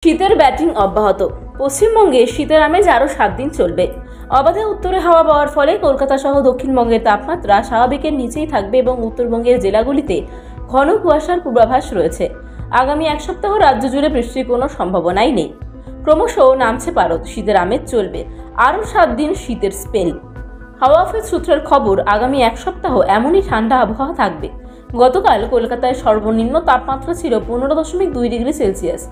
শীতের ব্যাটিং অব্যাহত। পশ্চিমবঙ্গে শীতের আমেজ আরও 7 দিন চলবে। অবাধে উত্তরে হাওয়া বওয়ার ফলে কলকাতা সহ দক্ষিণবঙ্গের তাপমাত্রা স্বাভাবিকের নিচেই থাকবে এবং উত্তরবঙ্গের জেলাগুলিতে ঘন কুয়াশার পূর্বাভাস রয়েছে। আগামী এক সপ্তাহ রাজ্য জুড়ে বৃষ্টির কোনো সম্ভাবনাই নেই। ক্রমশ নামছে পারদ, শীতের আমেজ চলবে আরও 7 দিন শীতের স্পেল। হাওয়া অফিস সূত্রের খবর, আগামী এক সপ্তাহ এমনই ঠান্ডা আবহাওয়া থাকবে। গতকাল কলকাতায় সর্বনিম্ন তাপমাত্রা ছিল 15.2 ডিগ্রি সেলসিয়াস।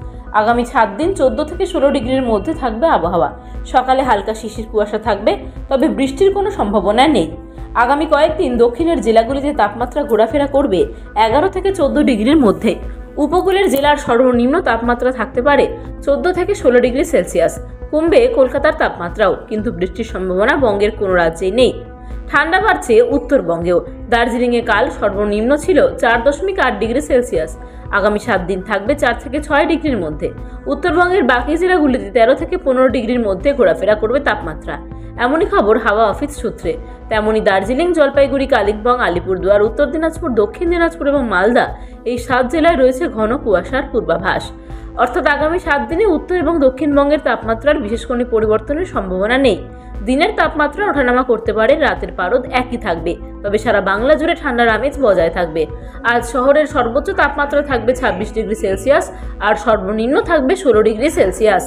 আগামী 7 দিন 14 থেকে 16 ডিগ্রির মধ্যে থাকবে আবহাওয়া। সকালে হালকা শিশির কুয়াশা থাকবে, তবে বৃষ্টির কোনো সম্ভাবনা নেই। আগামী কয়েকদিন দক্ষিণের জেলাগুলিতে তাপমাত্রা ঘোরাফেরা করবে 11 থেকে 14 ডিগ্রির মধ্যে। উপকূলের জেলার সর্বনিম্ন তাপমাত্রা থাকতে পারে 14 থেকে 16 ডিগ্রি সেলসিয়াস। কমবে কলকাতার তাপমাত্রাও, কিন্তু বৃষ্টির সম্ভাবনা বঙ্গের কোনো রাজ্যেই নেই। ঠান্ডা বাড়ছে উত্তরবঙ্গেও। দার্জিলিংয়ে কাল সর্বনিম্ন ছিল 4.8 ডিগ্রি সেলসিয়াস। আগামী 7 দিন থাকবে 4 থেকে 6 ডিগ্রির মধ্যে। উত্তরবঙ্গের বাকি জেলাগুলিতে 13 থেকে 15 ডিগ্রির মধ্যে ঘোরাফেরা করবে তাপমাত্রা। এমনই খবর হাওয়া অফিস সূত্রে। তেমনি দার্জিলিং, জলপাইগুড়ি, কালিম্পং, আলিপুরদুয়ার, উত্তর দিনাজপুর, দক্ষিণ দিনাজপুর এবং মালদা, এই 7 জেলায় রয়েছে ঘন কুয়াশার পূর্বাভাস। অর্থাৎ আগামী 7 দিনে উত্তর এবং দক্ষিণবঙ্গের তাপমাত্রার বিশেষ কোনো পরিবর্তনের সম্ভাবনা নেই। দিনের তাপমাত্রা ওঠানামা করতে পারে, রাতের পারদ একই থাকবে, তবে সারা বাংলা জুড়ে ঠান্ডার আমেজ বজায় থাকবে। আজ শহরের সর্বোচ্চ তাপমাত্রা থাকবে 26 ডিগ্রি সেলসিয়াস আর সর্বনিম্ন থাকবে 16 ডিগ্রি সেলসিয়াস।